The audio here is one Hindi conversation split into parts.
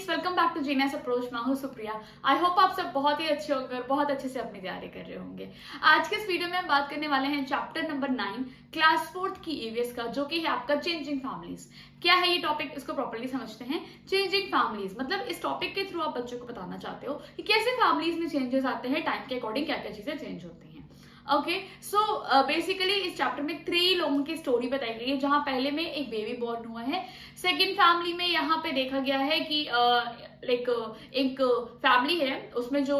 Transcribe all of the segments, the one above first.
Welcome back to genius approach. मैं हूं सुप्रिया। आई होप आप सब बहुत ही अच्छे होंगे और बहुत अच्छे से अपनी तैयारी कर रहे होंगे। आज के इस वीडियो में हम बात करने वाले हैं चैप्टर नंबर 9 क्लास 4th की ईवीएस का, जो कि है आपका चेंजिंग फैमिलीज। क्या है ये टॉपिक, इसको प्रॉपर्ली समझते हैं। चेंजिंग फैमिलीज मतलब इस टॉपिक के थ्रू आप बच्चों को बताना चाहते हो कि कैसे फैमिलीज में चेंजेस आते हैं, टाइम के अकॉर्डिंग क्या क्या चीजें चेंज होती हैं। ओके, सो बेसिकली इस चैप्टर में 3 लोगों की स्टोरी बताई गई है, जहां पहले में एक बेबी बॉर्न हुआ है। सेकंड फैमिली में यहाँ पे देखा गया है कि लाइक एक फैमिली है, उसमें जो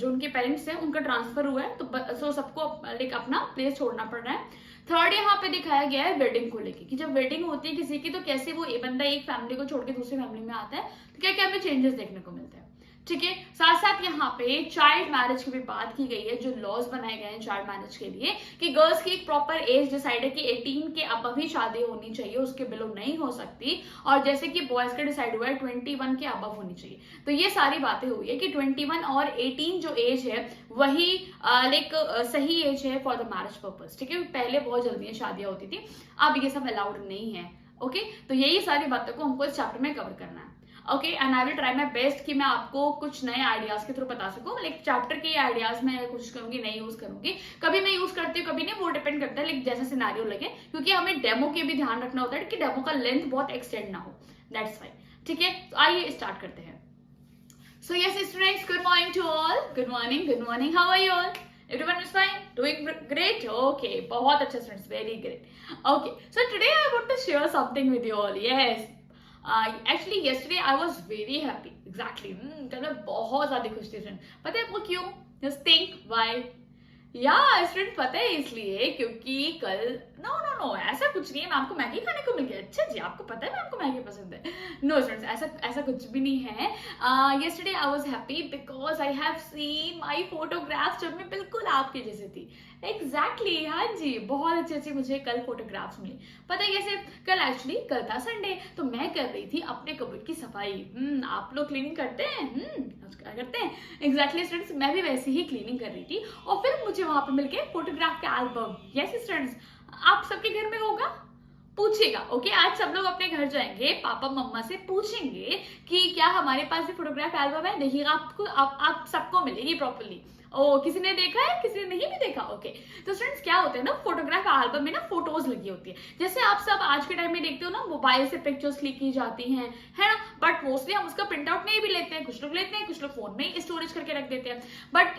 उनके पेरेंट्स हैं उनका ट्रांसफर हुआ है, तो सबको लाइक अपना प्लेस छोड़ना पड़ रहा है। थर्ड यहाँ पे दिखाया गया है वेडिंग को लेके, कि जब वेडिंग होती है किसी की तो कैसे वो बंदा एक फैमिली को छोड़ के दूसरी फैमिली में आता है, तो क्या क्या हमें चेंजेस देखने को मिलते हैं। ठीक है, साथ साथ यहाँ पे चाइल्ड मैरिज की भी बात की गई है, जो लॉज बनाए गए हैं चाइल्ड मैरिज के लिए, कि गर्ल्स की एक प्रॉपर एज डिसाइड है कि 18 के अब ही शादी होनी चाहिए, उसके बिलो नहीं हो सकती। और जैसे कि बॉयज का डिसाइड हुआ है 21 के अब होनी चाहिए। तो ये सारी बातें हुई है कि 21 और 18 जो एज है वही लाइक सही एज है फॉर द मैरिज पर्पज। ठीक है, पहले बहुत जल्दी शादियां होती थी, अब ये सब अलाउड नहीं है। ओके, तो यही सारी बातों को हमको इस चैप्टर में कवर करना है। Okay, and I will try my best कि मैं आपको कुछ नए आइडियाज के थ्रू बता सकूं। लाइक चैप्टर के आइडियाज मैं कोशिश करूंगी नहीं यूज करूंगी, कभी मैं यूज करती हूँ कभी नहीं, वो डिपेंड करता है लाइक जैसा सिनेरियो लगे, क्योंकि हमें डेमो के भी ध्यान रखना होता है कि डेमो का लेंथ बहुत एक्सटेंड ना हो। That's fine. ठीक है, तो आइए स्टार्ट करते हैं। So yes students, good morning to all. Good morning, good morning. How are you all? Everyone is fine? Doing great? Okay, बहुत अच्छा students, very great. Okay, so today I want to share something with you all. Yes. Actually yesterday I was very happy. Exactly. कल मैं बहुत ज्यादा खुश थी फ्रेंड। पता है आपको क्यों? Just think why. या स्टूडेंट पता है इसलिए क्योंकि कल नो नो नो ऐसा कुछ नहीं है, मैं आपको मैगी खाने को मिल गया। अच्छा जी, आपको पता है मैं आपको मैगी पसंद है। नो स्टूडेंट्स, ऐसा कुछ भी नहीं है। Yesterday I was happy because I have seen my photograph, जब मैं बिल्कुल आपके जैसे थी। एग्जैक्टली हाँ जी, बहुत अच्छे अच्छे मुझे कल फोटोग्राफ्स मिले। पता है कैसे? कल था संडे, तो मैं कर रही थी अपने कबर्ड की सफाई। आप लोग क्लीनिंग करते हैं? क्या करते हैं? एग्जैक्टली स्टूडेंट्स, मैं भी वैसे ही क्लीनिंग कर रही थी और फिर मुझे वहां पे मिलके फोटोग्राफ का एल्बम। यस स्टूडेंट्स, आप सबके घर में होगा, पूछेगा। ओके, आज सब लोग अपने घर जाएंगे, पापा मम्मा से पूछेंगे कि क्या हमारे पास भी फोटोग्राफ एल्बम है। देखिएगा आपको, आप सबको मिलेगी प्रॉपर्ली। ओ, किसी ने देखा है, किसी ने नहीं भी देखा। ओके, तो स्टूडेंट्स क्या होता है ना, फोटोग्राफ एल्बम में ना फोटोज लगी होती है। जैसे आप सब आज के टाइम में देखते हो ना, मोबाइल से पिक्चर्स क्लिक की जाती हैं, है ना। बट मोस्टली हम उसका प्रिंट आउट नहीं भी लेते हैं, कुछ लोग लेते हैं, कुछ लोग फोन में ही स्टोरेज करके रख देते हैं। बट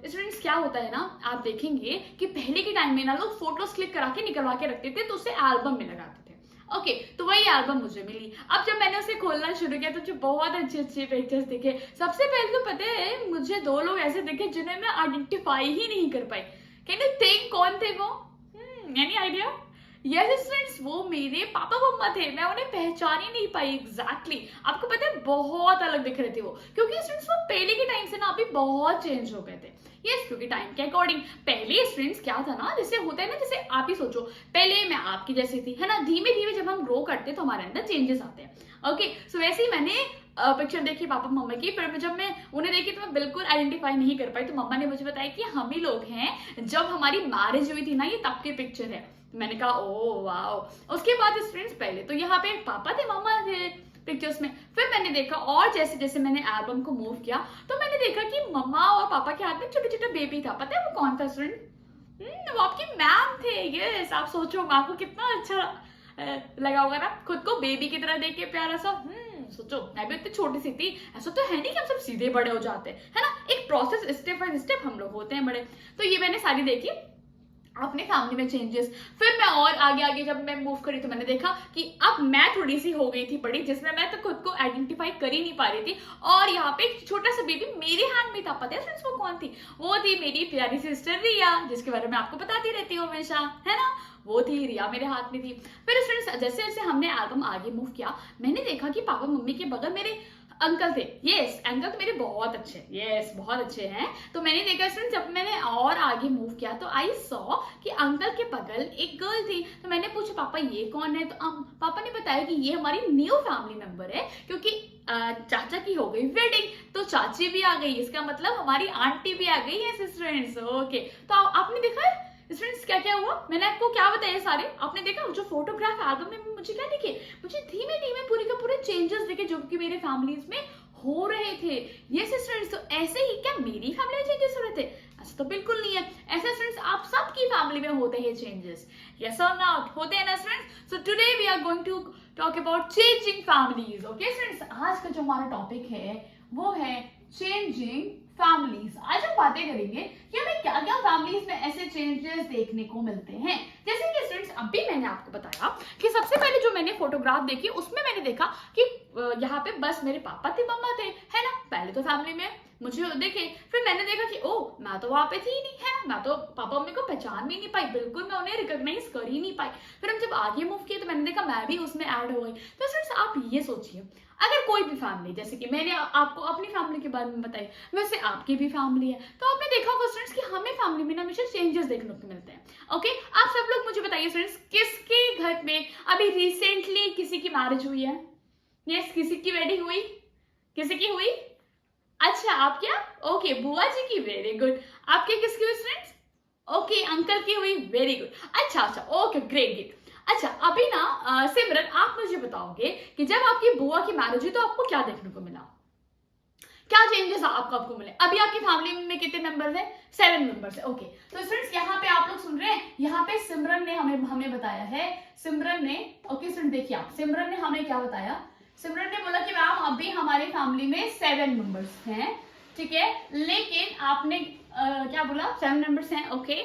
स्टूडेंट्स क्या होता है ना, आप देखेंगे कि पहले के टाइम में ना लोग फोटोज क्लिक करा के निकलवा के रखते थे, तो उसे एल्बम में लगाते थे। ओके, तो वही एल्बम मुझे मिली। अब जब मैंने उसे खोलना शुरू किया तो मुझे बहुत अच्छे अच्छे पिक्चर्स दिखे। सबसे पहले तो पता है मुझे 2 लोग ऐसे दिखे जिन्हें मैं आइडेंटिफाई ही नहीं कर पाई। कैन यू थिंक कौन थे वो? Any idea? यस स्टूडेंट्स, वो मेरे पापा मम्मा थे। मैं उन्हें पहचान ही नहीं पाई। एग्जैक्टली आपको पता है बहुत अलग दिख रहे थे वो, क्योंकि स्टूडेंट्स वो पहले के टाइम से ना अभी बहुत चेंज हो गए थे। यस, क्योंकि टाइम के अकॉर्डिंग पहले स्टूडेंट्स क्या था ना, जैसे होता है ना, जैसे आप ही सोचो पहले मैं आपकी जैसी थी, है ना। धीमे धीमे जब हम ग्रो करते हैं तो हमारे अंदर चेंजेस आते हैं। ओके, सो वैसे ही मैंने पिक्चर देखी पापा मम्मा की, फिर जब मैं उन्हें देखी तो मैं बिल्कुल आइडेंटिफाई नहीं कर पाई। तो मम्मा ने मुझे बताया कि हम ही लोग हैं, जब हमारी मैरिज हुई थी ना, ये तब की पिक्चर है। मैंने कहा ओ वाओ। उसके बाद स्टूडेंट्स पहले तो यहाँ पे पापा थे मम्मा थे पिक्चर्स में। फिर मैंने देखा और जैसे जैसे मैंने एल्बम को मूव किया तो मैंने देखा कि मम्मा और पापा के हाथ में छोटा छोटा बेबी था। पता है वो कौन था स्टूडेंट? वो आपकी मैम थे। यस, आप सोचो माँ को कितना अच्छा लगा होगा ना, खुद को बेबी की तरह देख के प्यारा सा। सोचो मैं भी इतनी छोटी सी थी, ऐसा तो है नहीं कि हम सब सीधे बड़े हो जाते हैं, है ना। एक प्रोसेस, स्टेप बाय स्टेप हम लोग होते हैं बड़े। तो ये मैंने सारी देखी अपने फैमिली में चेंजेस। फिर मैं और आगे आगे जब मैं मूव करी तो मैंने देखा कि अब मैं थोड़ी सी हो गई थी बड़ी, जिसमें मैं तो खुद को आइडेंटिफाई कर ही नहीं पा रही थी। और यहाँ पे एक छोटा सा बेबी मेरे हैंड में था। पता है फ्रेंड्स वो कौन थी? वो थी मेरी प्यारी सिस्टर रिया, जिसके बारे में आपको बताती रहती हूँ हमेशा, है ना। वो थी रिया, मेरे हाथ में थी। फिर फ्रेंड्स जैसे जैसे हमने एल्बम आगे मूव किया, मैंने देखा कि पापा मम्मी के बगल मेरे अंकल थे। यस, अंकल तो मेरे बहुत अच्छे, यस बहुत अच्छे हैं। तो मैंने देखा फ्रेंड्स, जब मैंने और आगे मूव किया तो आई सॉ कि अंकल के बगल एक गर्ल थी। तो मैंने पूछा पापा ये कौन है? तो पापा ने बताया कि ये हमारी न्यू फैमिली मेंबर है, क्योंकि चाचा की हो गई वेडिंग तो चाची भी आ गई, इसका मतलब हमारी आंटी भी आ गई है। स्टूडेंट्स ओके, तो आपने देखा है स्टूडेंट्स क्या क्या हुआ, मैंने आपको क्या बताया सारे, आपने देखा जो फोटोग्राफ एल्बम में मुझे क्या दिखे, मुझे धीमे धीमे पूरे के पूरे चेंजेस दिखे जो कि मेरे फैमिलीज में हो रहे थे। यस स्टूडेंट्स, तो ऐसे ही क्या मेरी फैमिली में चेंजेस हो रहे थे? ऐसा तो बिल्कुल नहीं है। ऐसे स्टूडेंट्स आप सबकी फैमिली में होते हैं चेंजेस, यस और नॉट, होते हैं ना students. So today we are going to talk about changing families. Okay students, आज का जो हमारा टॉपिक है वो है चेंजिंग फैमिलीज। आज हम बातें करेंगे कि हमें क्या क्या फैमिलीज में ऐसे चेंजेस देखने को मिलते हैं। जैसे कि स्टूडेंट्स अभी मैंने आपको बताया कि सबसे पहले जो मैंने फोटोग्राफ देखी उसमें मैंने देखा कि यहाँ पे बस मेरे पापा थे मम्मा थे, है ना, पहले तो फैमिली में मुझे देखे, फिर मैंने देखा कि ओ मैं तो वहां पे थी ही नहीं, है ना, मैं तो पापा मम्मी को पहचान भी नहीं पाई, बिल्कुल मैं उन्हें रिकॉग्नाइज कर ही नहीं पाई। फिर हम जब आगे मूव किए तो मैंने देखा मैं भी उसमें ऐड हो गई। तो स्टूडेंट्स आप ये सोचिए, अगर कोई भी फैमिली, जैसे कि मैंने आपको अपनी फैमिली के बारे में बताई, वैसे आपकी भी फैमिली है, तो आपने देखा होगा स्टूडेंट्स कि हमें फैमिली में ना हमेशा चेंजेस देखने को मिलते हैं। ओके, आप सब लोग मुझे बताइए स्टूडेंट्स, किसके घर में अभी रिसेंटली किसी की मैरिज हुई है? यस, किसी की वेडिंग हुई? किसी की हुई? अच्छा, आप क्या? ओके, बुआ जी की, वेरी गुड। आपके किसकी हुई स्टूडेंट्स? ओके, अंकल की हुई, वेरी गुड। अच्छा, ओके, ग्रेट। अच्छा, अभी ना सिमरन आप मुझे बताओगे कि जब आपकी बुआ की मैरिज हुई तो आपको क्या देखने को मिला, क्या चेंजेस आपको मिले? अभी आपकी फैमिली में कितने मेंबर्स हैं? 7 मेंबर्स है। ओके, तो स्टूडेंट्स यहाँ पे आप लोग सुन रहे हैं, यहाँ पे सिमरन ने हमें बताया है, सिमरन ने, ओके स्टूडेंट देखिए आप, सिमरन ने हमें क्या बताया, सिमरन ने बोला कि मैम अभी हमारी फैमिली में 7 मेंबर्स हैं, ठीक है, लेकिन आपने क्या बोला, 7 मेंबर्स हैं, ओके,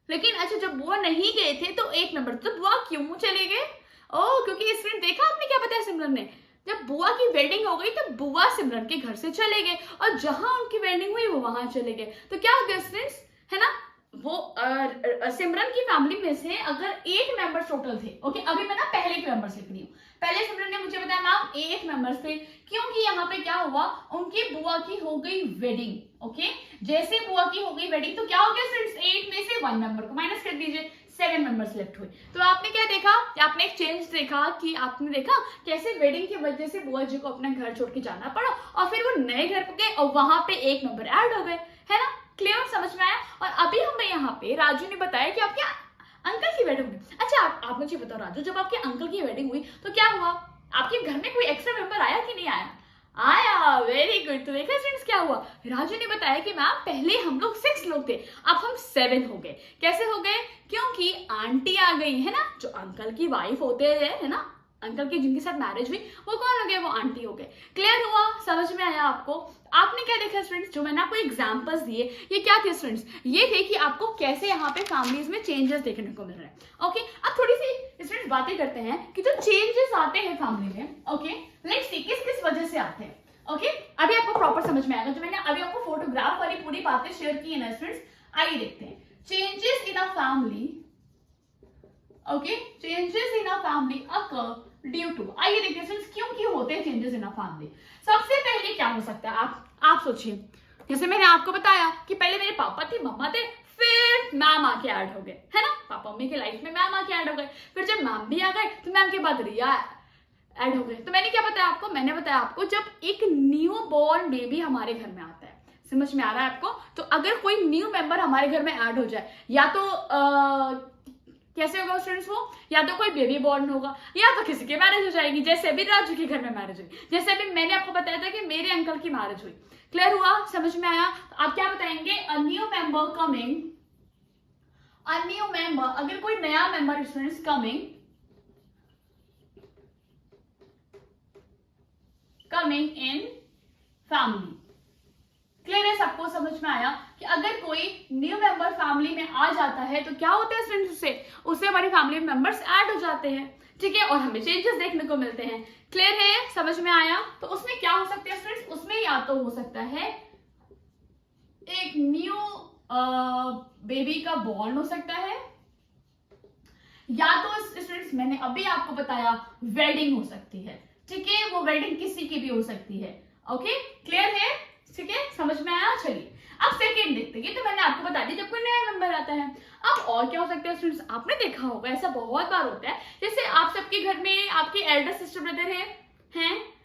लेकिन अच्छा जब बुआ नहीं गए थे तो 1 मेंबर, तो बुआ क्यों चले गए? ओह, क्योंकि स्टूडेंट देखा आपने क्या बताया सिमरन ने, जब बुआ की वेडिंग हो गई तो बुआ सिमरन के घर से चले गए और जहां उनकी वेडिंग हुई वो वहां चले गए। तो क्या हो गया स्टूडेंट्स, है ना, वो सिमरन की फैमिली में से अगर 8 मेंबर्स टोटल थे, ओके, अभी मैं ना पहले के मेंबर्स लिख रही हूँ, पहले सिमरन ने मुझे बताया मैम 8 मेंबर्स थे, क्योंकि यहाँ पे क्या हुआ, उनकी बुआ की हो गई वेडिंग। ओके, जैसे बुआ की हो गई वेडिंग तो क्या हो गया फ्रेंड्स, 8 में से 1 मेंबर को माइनस कर दीजिए, 7 मेंबर्स लेफ्ट हुए। तो आपने क्या देखा, आपने एक चेंज देखा कि आपने देखा कैसे वेडिंग की वजह से बुआ जी को अपना घर छोड़ के जाना पड़ा और फिर वो नए घर पे गए और वहां पे 1 मेंबर ऐड हो गए, है ना, क्लियर, समझ में आया। और अभी हमें यहाँ पे राजू ने बताया कि आपके अंकल की वेडिंग हुई। अच्छा, आप मुझे बताओ राजू, जब आपके अंकल की वेडिंग हुई तो क्या हुआ, आपके घर में कोई एक्स्ट्रा मेंबर आया कि नहीं आया? आया, वेरी गुड। तो देखा फ्रेंड्स क्या हुआ, राजू ने बताया कि मैम पहले हम लोग 6 लोग थे, अब हम 7 हो गए। कैसे हो गए? क्योंकि आंटी आ गई, है ना, जो अंकल की वाइफ होते हैं, है ना, अंकल की जिनके साथ मैरिज हुई वो कौन हो गए, वो आंटी हो गए। क्लियर हुआ, समझ में आया आपको? आपने क्या देखा स्टूडेंट्स, जो मैंने आपको एग्जांपल्स दिए ये क्या थे स्टूडेंट्स, ये थे कि आपको कैसे यहाँ पे फैमिलीज में चेंजेस देखने को मिल रहे हैं। ओके, अब थोड़ी सी स्टूडेंट्स बातें करते हैं कि जो चेंजेस आते हैं फैमिली में, ओके, लेट्स सी किस किस वजह से आते हैं। ओके, अभी आपको प्रॉपर समझ में आएगा, जो मैंने अभी आपको फोटोग्राफ वाली पूरी बातें शेयर की है ना स्टूडेंट्स, आइए देखते हैं। Changes in a family, okay, changes in a family occur due to, आइए देखते हैं क्यों होते हैं चेंजेस इन अ फैमिली। सबसे पहले क्या हो सकता है, आप सोचिए, जैसे मैंने आपको बताया कि पहले मेरे पापा थे मम्मा थे, फिर मैम आके ऐड हो गए, है ना, पापा मम्मी की लाइफ में मैम आके ऐड हो गए, फिर जब मैम भी आ गए तो मैम के बाद रिया ऐड हो गए। तो मैंने क्या बताया आपको, मैंने बताया आपको जब एक न्यू बॉर्न बेबी हमारे घर में आता है, समझ में आ रहा है आपको, तो अगर कोई न्यू मेंबर हमारे घर में ऐड हो जाए, या तो कैसे होगा स्टूडेंट्स, वो या तो कोई बेबी बॉर्न होगा या तो किसी की मैरिज हो जाएगी, जैसे अभी राजू के घर में मैरिज हुई, जैसे अभी मैंने आपको बताया था कि मेरे अंकल की मैरिज हुई। क्लियर हुआ, समझ में आया? तो आप क्या बताएंगे, a new member coming, a new member, अगर कोई नया member students coming in family. Clear है, सबको समझ में आया कि अगर कोई न्यू मेंबर फैमिली में आ जाता है तो क्या होता है स्टूडेंट्स, उससे हमारी फैमिली मेंबर्स ऐड हो जाते हैं, ठीक है, और हमें चेंजेस देखने को मिलते हैं। क्लियर है, समझ में आया? तो उसमें क्या हो सकता है स्टूडेंट्स, उसमें या तो हो सकता है एक न्यू बेबी का बॉर्न हो सकता है, या तो स्टूडेंट्स मैंने अभी आपको बताया वेडिंग हो सकती है, ठीक है, वो वेडिंग किसी की भी हो सकती है। ओके, क्लियर है, ठीक है, समझ में आया? चलिए अब सेकेंड देखते हैं। तो मैंने आपको बता दी जब कोई नया मेंबर आता है। अब और क्या हो सकता है स्टूडेंट्स, आपने देखा होगा ऐसा बहुत बार होता है, जैसे आप सबके घर में आपके एल्डर सिस्टर ब्रदर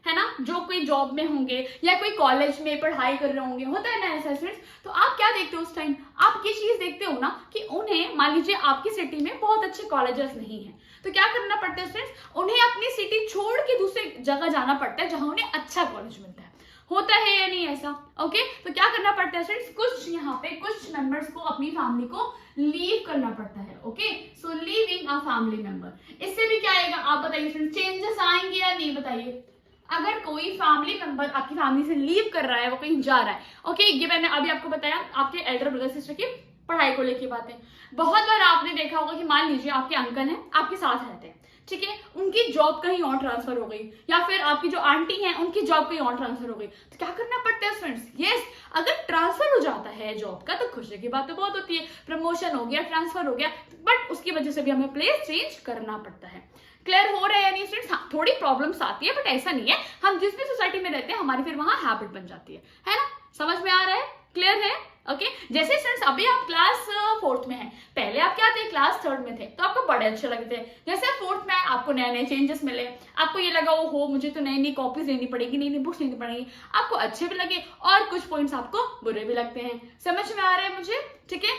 है ना, जो कोई जॉब में होंगे या कोई कॉलेज में पढ़ाई कर रहे होंगे, होता है ना ऐसा स्टूडेंट्स। तो आप क्या देखते हो उस टाइम, आप ये चीज देखते हो ना कि उन्हें मान लीजिए आपकी सिटी में बहुत अच्छे कॉलेजेस नहीं है, तो क्या करना पड़ता है स्टूडेंट्स, उन्हें अपनी सिटी छोड़ के दूसरे जगह जाना पड़ता है जहां उन्हें अच्छा कॉलेज मिलता है। होता है या नहीं ऐसा? ओके, तो क्या करना पड़ता है स्टूडेंट्स, कुछ यहाँ पे कुछ मेंबर्स को अपनी फैमिली को लीव करना पड़ता है। Okay, so leaving a family member, इससे भी क्या आएगा आप बताइए फ्रेंड्स, चेंजेस आएंगे या नहीं बताइए। अगर कोई फैमिली मेंबर आपकी फैमिली से लीव कर रहा है, वो कहीं जा रहा है, ओके, ये मैंने अभी आपको बताया आपके एल्डर ब्रदर सिस्टर की पढ़ाई को लेकर बातें। बहुत बार आपने देखा होगा कि मान लीजिए आपके अंकल हैं, आपके साथ रहते हैं, ठीक है, उनकी जॉब कहीं और ट्रांसफर हो गई, या फिर आपकी जो आंटी हैं उनकी जॉब कहीं और ट्रांसफर हो गई, तो क्या करना पड़ता है फ्रेंड्स, यस, अगर ट्रांसफर हो जाता है जॉब का तो खुशी की बात तो बहुत होती है, प्रमोशन हो गया, ट्रांसफर हो गया, बट उसकी वजह से भी हमें प्लेस चेंज करना पड़ता है। क्लियर हो रहा है या नहीं स्टूडेंट्स? हाँ, थोड़ी प्रॉब्लम्स आती है, बट ऐसा नहीं है, हम जिस भी सोसाइटी में रहते हैं हमारी फिर वहां हैबिट बन जाती है ना? समझ में आ रहा है? क्लियर है? ओके, जैसे स्टूडेंट्स अभी आप क्लास 4th में हैं, पहले आप क्या थे, क्लास 3rd में थे, तो आपको बड़े अच्छे लगते थे। जैसे 4th में आपको नए नए चेंजेस मिले, आपको ये लगा हो मुझे तो नई नई कॉपीज लेनी पड़ेगी, नई नई बुक्स लेनी पड़ेगी, आपको अच्छे भी लगे और कुछ पॉइंट्स आपको बुरे भी लगते हैं। समझ में आ रहा है मुझे? ठीक है,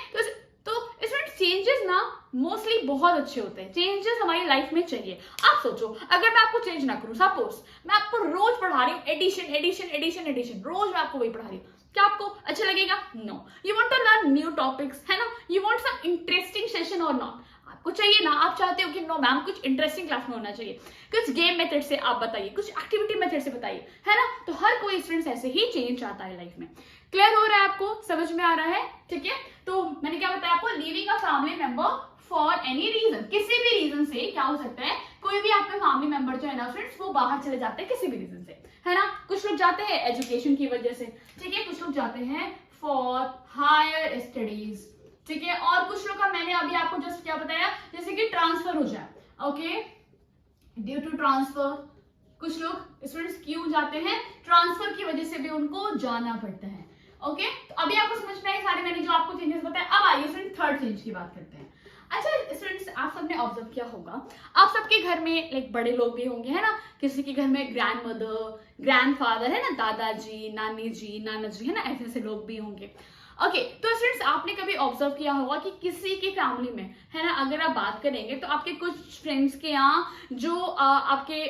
तो इसमें चेंजेस ना मोस्टली बहुत अच्छे होते हैं, चेंजेस हमारी लाइफ में चाहिए। आप सोचो अगर मैं आपको चेंज ना करूं, सपोज मैं आपको रोज पढ़ा रही हूँ एडिशन एडिशन एडिशन एडिशन, रोज मैं आपको वही पढ़ा रही हूँ, क्या आपको अच्छा लगेगा? No, you want to learn new topics, है ना, you want some interesting session और नॉट, आपको चाहिए ना, आप चाहते हो कि नो मैम कुछ इंटरेस्टिंग क्लास में होना चाहिए, कुछ गेम मेथड से आप बताइए, कुछ एक्टिविटी मेथड से बताइए, है ना? तो हर कोई स्टूडेंट ऐसे ही चेंज चाहता है लाइफ में। क्लियर हो रहा है आपको? समझ में आ रहा है? ठीक है, तो मैंने क्या बताया आपको, leaving a family member for any reason, किसी भी रीजन से क्या हो सकता है, कोई भी आपका फैमिली मेंबर जो है ना फ्रेंड्स वो बाहर चले जाते हैं किसी भी रीजन से, है ना? कुछ लोग जाते हैं एजुकेशन की वजह से, ठीक है, कुछ लोग जाते हैं फॉर हायर स्टडीज, ठीक है, और कुछ लोग का मैंने अभी आपको जस्ट क्या बताया, जैसे कि ट्रांसफर हो जाए, ओके, ड्यू टू ट्रांसफर, कुछ लोग स्टूडेंट्स क्यों जाते हैं, ट्रांसफर की वजह से भी उनको जाना पड़ता है। ओके, तो अभी आपको समझ में आई सारी मैंने जो आपको चेंजेस बताए। अब आइए स्टूडेंट थर्ड चेंज की बात करते हैं। अच्छा स्टूडेंट्स, आप सबने ऑब्जर्व किया होगा, आप सबके घर में लाइक बड़े लोग भी होंगे, है ना, किसी के घर में ग्रैंड मदर, ग्रैंड फादर, है ना, दादाजी, नानी जी, नाना जी, है ना, ऐसे ऐसे लोग भी होंगे। ओके, तो स्टूडेंट्स आपने कभी ऑब्जर्व किया होगा कि किसी की फैमिली में, है ना, अगर आप बात करेंगे तो आपके कुछ फ्रेंड्स के यहाँ जो आपके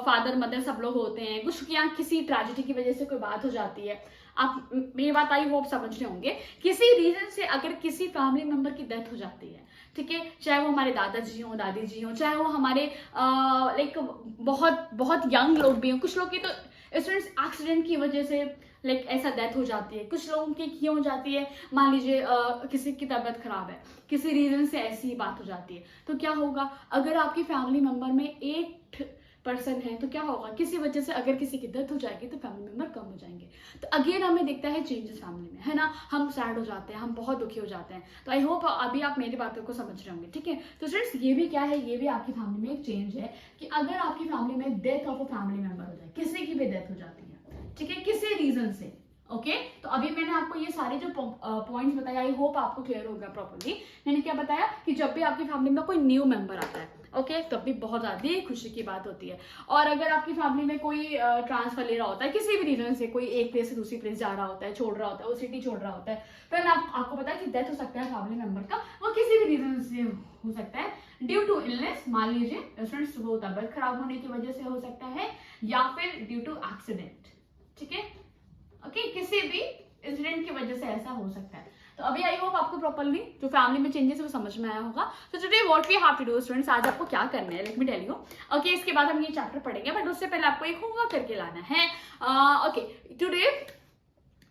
फादर मदर सब लोग होते हैं, कुछ के यहाँ किसी ट्रेजेडी की वजह से कोई बात हो जाती है, आप मेरी बात आई होप समझ रहे होंगे, किसी रीजन से अगर किसी फैमिली मेंबर की डेथ हो जाती है, ठीक है, चाहे वो हमारे दादाजी हो, दादी जी हो, चाहे वो हमारे लाइक बहुत बहुत यंग लोग भी हों, कुछ लोग की तो स्टूडेंट्स एक्सीडेंट की वजह से लाइक ऐसा डेथ हो जाती है, कुछ लोगों की क्यों हो जाती है, मान लीजिए किसी की तबीयत खराब है, किसी रीजन से ऐसी ही बात हो जाती है, तो क्या होगा, अगर आपकी फैमिली मेंबर में 8 पर्सन है तो क्या होगा, किसी वजह से अगर किसी की डेथ हो जाएगी तो फैमिली मेंबर कम हो जाएंगे, तो अगेन हमें दिखता है चेंजेस फैमिली में, है ना, हम सैड हो जाते हैं, हम बहुत दुखी हो जाते हैं। तो आई होप अभी आप मेरी बातों को समझ रहे होंगे, ठीक है। तो फ्रेंड्स ये भी क्या है, ये भी आपकी फैमिली में एक चेंज है कि अगर आपकी फैमिली में death of a family member हो जाए, किसी की भी डेथ हो जाती है, ठीक है, किसी रीजन से, ओके तो अभी मैंने आपको ये सारे जो पॉइंट्स बताए, आई होप आपको क्लियर होगा प्रॉपर्ली। मैंने क्या बताया कि जब भी आपकी फैमिली में कोई न्यू मेंबर आता है, ओके तब भी बहुत ज्यादा खुशी की बात होती है। और अगर आपकी फैमिली में कोई ट्रांसफर ले रहा होता है, किसी भी रीजन से कोई एक प्लेस से दूसरी प्लेस जा रहा होता है, छोड़ रहा होता है, वो सिटी छोड़ रहा होता है, फिर आपको पता है कि डेथ हो सकता है फैमिली मेंबर का, वो किसी भी रीजन से हो सकता है, ड्यू टू इलनेस, मान लीजिए स्टूडेंट्स वो तबीयत खराब होने की वजह से हो सकता है, या फिर ड्यू टू एक्सीडेंट, ठीक है, ओके किसी भी इंसिडेंट की वजह से ऐसा हो सकता है। तो अभी आई होप आपको प्रॉपर्ली जो फैमिली में चेंजेस है वो समझ में आया होगा। तो today what we have to do students, आज आपको क्या करना है, let me tell you. Okay इसके बाद हम ये चैप्टर पढ़ेंगे, बट उससे पहले आपको एक होमवर्क करके लाना है। Okay today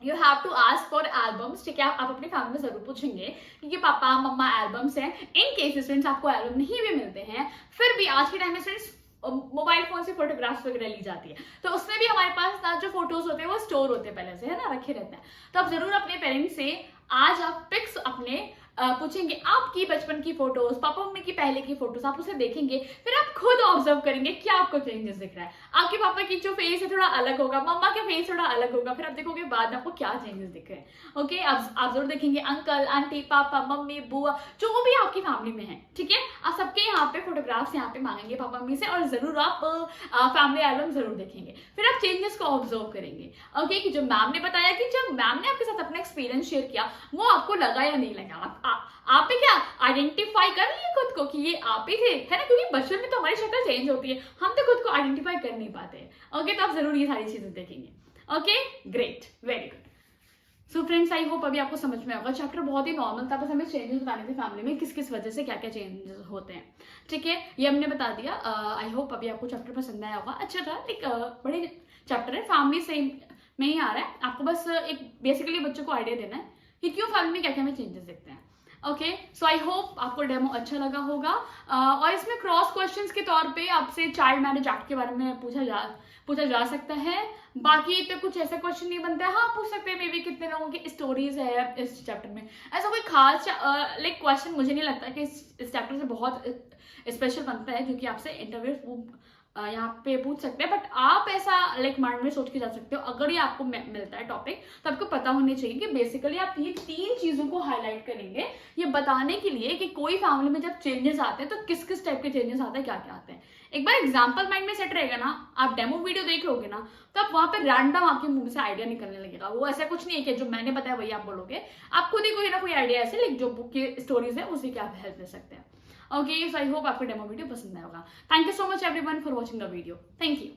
you have to ask for albums, ठीक है, आप अपनी फैमिली में जरूर पूछेंगे कि पापा मम्मा एल्बम्स हैं। इन केस स्टूडेंट्स आपको एल्बम नहीं भी मिलते हैं, फिर भी आज के टाइम में स्टूडेंट्स मोबाइल फोन से फोटोग्राफ्स वगैरह ली जाती है, तो उसमें भी हमारे पास ना जो फोटोज होते हैं वो स्टोर होते हैं पहले से, है ना, रखे रहते हैं। तो आप जरूर अपने पेरेंट्स से आज आप पिक्स अपने पूछेंगे आपकी बचपन की फोटोज, पापा मम्मी की पहले की फोटोज, आप उसे देखेंगे, फिर आप खुद ऑब्जर्व करेंगे क्या आपको चेंजेस दिख रहा है। आपके पापा की जो फेस है थोड़ा अलग होगा, मम्मा का फेस थोड़ा अलग होगा, फिर आप देखोगे बाद में आपको क्या चेंजेस दिख रहे हैं। ओके, आप जरूर देखेंगे अंकल आंटी पापा मम्मी बुआ जो भी आपकी फैमिली में है, ठीक है, आप सबके यहाँ पे फोटोग्राफ्स यहाँ पे मांगेंगे पापा मम्मी से, और जरूर आप फैमिली एल्बम जरूर देखेंगे, फिर आप चेंजेस को ऑब्जर्व करेंगे। ओके, कि जो मैम ने बताया कि जब मैम ने आपके साथ अपना एक्सपीरियंस शेयर किया वो आपको लगा या नहीं लगा, आप ही क्या आइडेंटिफाई कर लिए खुद को कि ये आप ही थे, है ना, क्योंकि बचपन में तो हमारी शक्ल चेंज होती है, हम तो खुद को आइडेंटिफाई कर नहीं पाते। ओके, तो आप जरूर ये सारी चीजें देखेंगे। Okay, great, very good. So friends, I hope अभी आपको समझ में होगा, चैप्टर बहुत ही नॉर्मल था, बस हमें चेंजेस बताने थे फैमिली में किस किस वजह से क्या क्या चेंजेस होते हैं, ठीक है, ये हमने बता दिया। आई होप अभी आपको चैप्टर पसंद आया होगा, अच्छा था, एक बड़े चैप्टर है, फैमिली से में ही आ रहा है, आपको बस एक बेसिकली बच्चों को आइडिया देना है कि क्यों फैमिली में क्या क्या हमें चेंजेस दिखते हैं। ओके, सो आई होप आपको डेमो अच्छा लगा होगा, और इसमें क्रॉस क्वेश्चंस के तौर पे आपसे चाइल्ड मैरिज एक्ट के बारे में पूछा जा सकता है, बाकी तो कुछ ऐसा क्वेश्चन नहीं बनता है। हाँ, पूछ सकते हैं मे बी कितने लोगों की स्टोरीज है इस चैप्टर में, ऐसा कोई खास लाइक क्वेश्चन मुझे नहीं लगता कि इस चैप्टर से बहुत स्पेशल बनता है जो कि आपसे इंटरव्यू यहाँ पे पूछ सकते हैं, बट आप ऐसा लाइक माइंड में सोच के जा सकते हो, अगर ये आपको मिलता है टॉपिक तो आपको पता होनी चाहिए कि बेसिकली आप ये 3 चीजों को हाईलाइट करेंगे ये बताने के लिए कि कोई फैमिली में जब चेंजेस आते हैं तो किस किस टाइप के चेंजेस आते हैं, क्या क्या आते हैं। एक बार एग्जाम्पल माइंड में सेट रहेगा ना, आप डेमो वीडियो देख लोगे ना, तो आप वहां पे रैंडम आपके मुंह से आइडिया निकलने लगेगा, वो ऐसा कुछ नहीं है कि जो मैंने बताया वही आप बोलोगे, आप खुद ही कोई ना कोई आइडिया ऐसे लाइक जो बुक की स्टोरीज है उसी के आप हेल्प ले सकते हैं। Okay, so I hope आपको डेमो वीडियो पसंद आया होगा। Thank you so much everyone for watching the video. Thank you.